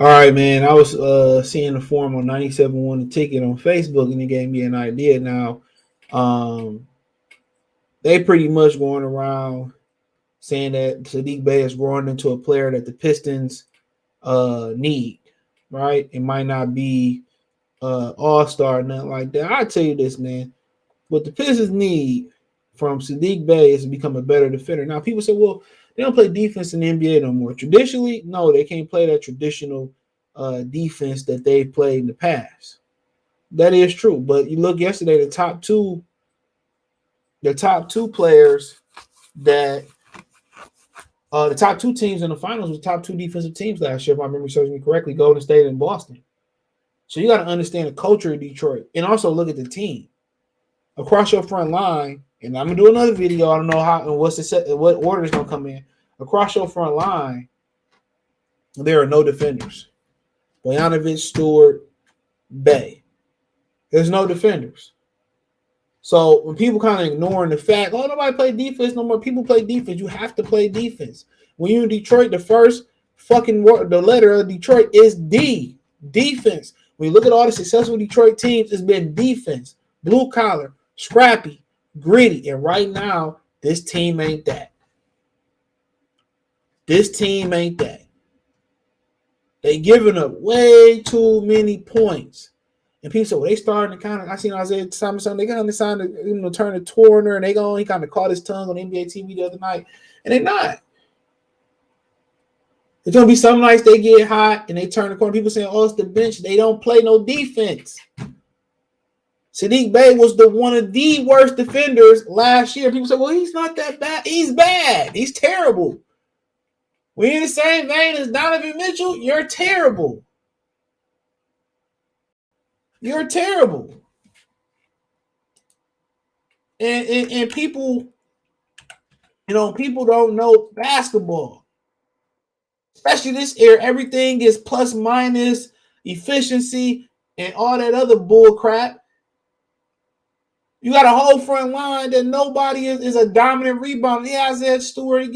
All right, man. I was seeing the form on 97 won the ticket on Facebook, and it gave me an idea. Now, um, they pretty much going around saying that Saddiq Bey is growing into a player that the Pistons need. Right? It might not be all star, nothing like that. I tell you this, man. What the Pistons need from Saddiq Bey is to become a better defender. Now, people say, well, they don't play defense in the NBA no more. Traditionally, no, they can't play that traditional defense that they played in the past. That is true. But you look yesterday, the top two players that the top two teams in the finals were top two defensive teams last year, if my memory serves me correctly, Golden State and Boston. So you got to understand the culture of Detroit and also look at the team across your front line. And I'm gonna do another video. I don't know how and what order is gonna come in. Across your front line, there are no defenders. Bojanovic, Stewart, Bey. There's no defenders. So when people kind of ignoring the fact, oh, nobody play defense no more. People play defense. You have to play defense. When you're in Detroit, the first fucking word, the letter of Detroit is D, defense. When you look at all the successful Detroit teams, it's been defense, blue collar, scrappy, gritty. And right now, this team ain't that. This team ain't that. They giving up way too many points. And people say, well, they starting to kind of, I seen Isaiah Thomas, they kind of signed to turn to Turner, and he kind of caught his tongue on NBA TV the other night. And they're not. It's going to be some nights they get hot and they turn the corner. People saying, oh, it's the bench. They don't play no defense. Saddiq Bey was one of the worst defenders last year. People say, well, he's not that bad. He's bad. He's terrible. When you're in the same vein as Donovan Mitchell, you're terrible. You're terrible. And people, people don't know basketball. Especially this year, everything is plus minus efficiency and all that other bull crap. You got a whole front line that nobody is a dominant rebounder. Yeah, Isaiah Stewart,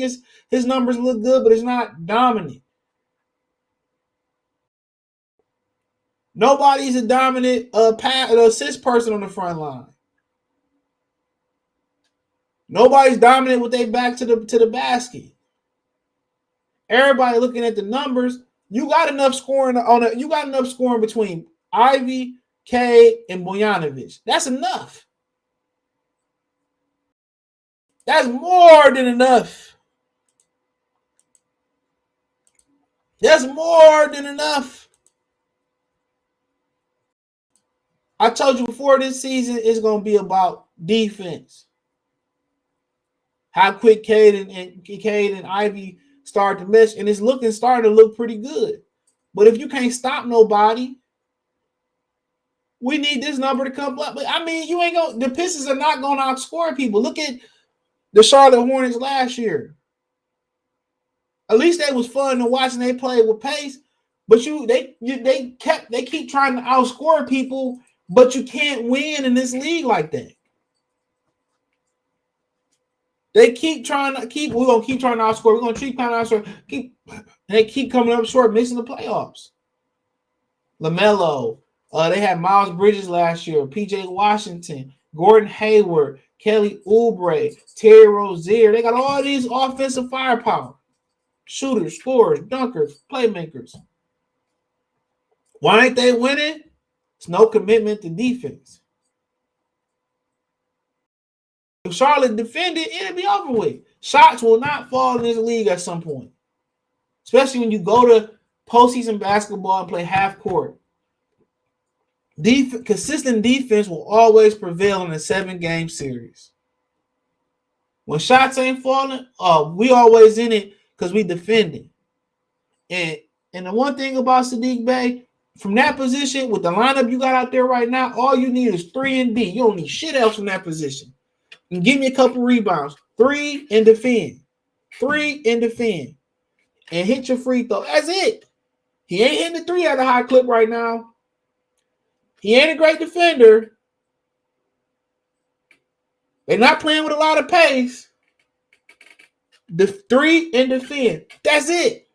his numbers look good, but it's not dominant. Nobody's a dominant assist person on the front line. Nobody's dominant with their back to the basket. Everybody looking at the numbers. You got enough scoring between Ivy, K, and Bojanovic. That's enough. That's more than enough. That's more than enough. I told you before, this season is going to be about defense. How quick Cade and Ivy start to mesh, and it's starting to look pretty good. But if you can't stop nobody, we need this number to come up. But I mean, the Pistons are not going to outscore people. Look at the Charlotte Hornets last year. At least they was fun to watch and they played with pace. But they keep trying to outscore people, but you can't win in this league like that. They keep trying to we're gonna keep trying to outscore. We're gonna keep trying to outscore. They keep coming up short, missing the playoffs. LaMelo, they had Miles Bridges last year, PJ Washington, Gordon Hayward, Kelly Oubre, Terry Rozier. They got all these offensive firepower. Shooters, scorers, dunkers, playmakers. Why ain't they winning? It's no commitment to defense. If Charlotte defended, it'll be over with. Shots will not fall in this league at some point. Especially when you go to postseason basketball and play half court. Consistent defense will always prevail in a 7-game series. When shots ain't falling, we always in it because we defending. And the one thing about Saddiq Bey, from that position, with the lineup you got out there right now, all you need is 3 and D. You don't need shit else from that position. And give me a couple rebounds. 3 and defend. 3 and defend. And hit your free throw. That's it. He ain't hitting the 3 at a high clip right now. He ain't a great defender. They're not playing with a lot of pace. The 3 and defend. That's it.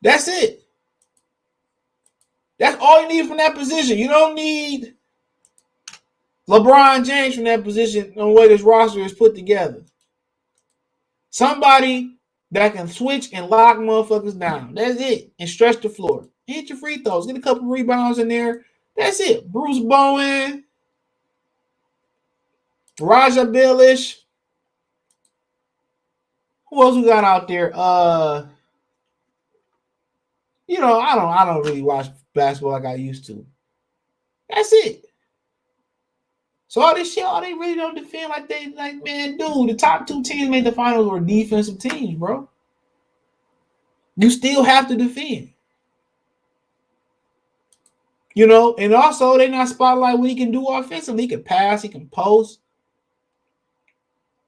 That's it. That's all you need from that position. You don't need LeBron James from that position on the way this roster is put together. Somebody that can switch and lock motherfuckers down. That's it. And stretch the floor. Hit your free throws. Get a couple rebounds in there. That's it. Bruce Bowen. Raja Baelish. Who else we got out there? I don't really watch basketball like I used to. That's it. So all this shit, they really don't defend like man, dude, the top 2 teams made the finals were defensive teams, bro. You still have to defend. And also they not spotlight what he can do offensively. He can pass, he can post.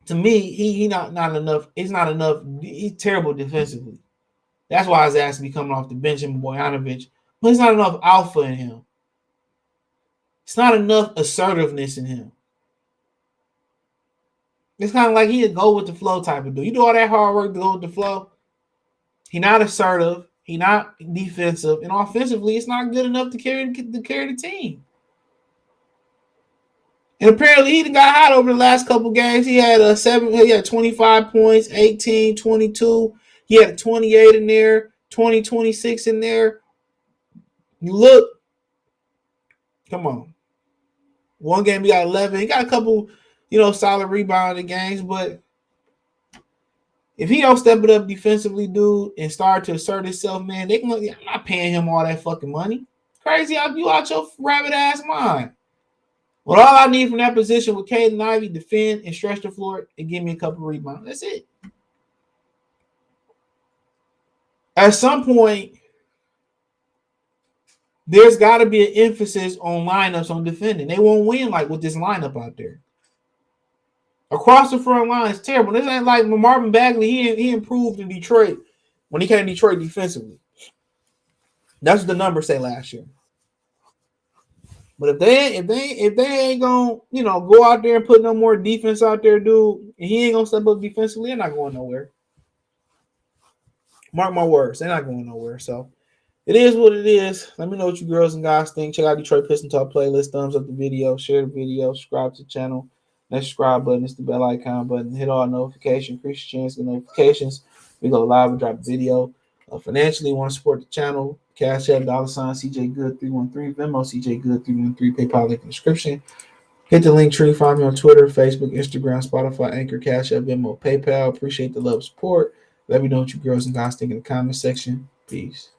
To me, he not enough. It's not enough. He's terrible defensively. That's why his ass be coming off the bench and Bojanovic. But it's not enough alpha in him. It's not enough assertiveness in him. It's kind of like he a go with the flow type of dude. You do all that hard work to go with the flow. He not assertive. He not defensive. And offensively, it's not good enough to carry the team. And apparently he got hot over the last couple games. He had 25 points, 18, 22. He had a 28 in there, 20, 26 in there. You look. Come on. One game he got 11. He got a couple, solid rebounding games. But if he don't step it up defensively, dude, and start to assert himself, man, I'm not paying him all that fucking money. Crazy, you out your rabbit ass mind. Well, all I need from that position with Caden Ivey, defend and stretch the floor and give me a couple rebounds. That's it. At some point, there's got to be an emphasis on lineups on defending. They won't win like with this lineup out there. Across the front line is terrible. This ain't like Marvin Bagley. He improved in Detroit when he came to Detroit defensively. That's what the numbers say last year. But if they ain't gonna go out there and put no more defense out there, dude, and he ain't gonna step up defensively, they're not going nowhere. Mark my words, they're not going nowhere. So it is what it is. Let me know what you girls and guys think. Check out Detroit Piston Talk playlist. Thumbs up the video, share the video, subscribe to the channel. That subscribe button is the bell icon button. Hit all notifications, increase your chance of notifications. We go live and drop a video. Financially, want to support the channel? Cash App, $CJ Good 313, Venmo CJ Good 313, PayPal link in the description. Hit the link tree. Find me on Twitter, Facebook, Instagram, Spotify, Anchor, Cash App, Venmo, PayPal. Appreciate the love, support. Let me know what you girls and guys think in the comment section. Peace.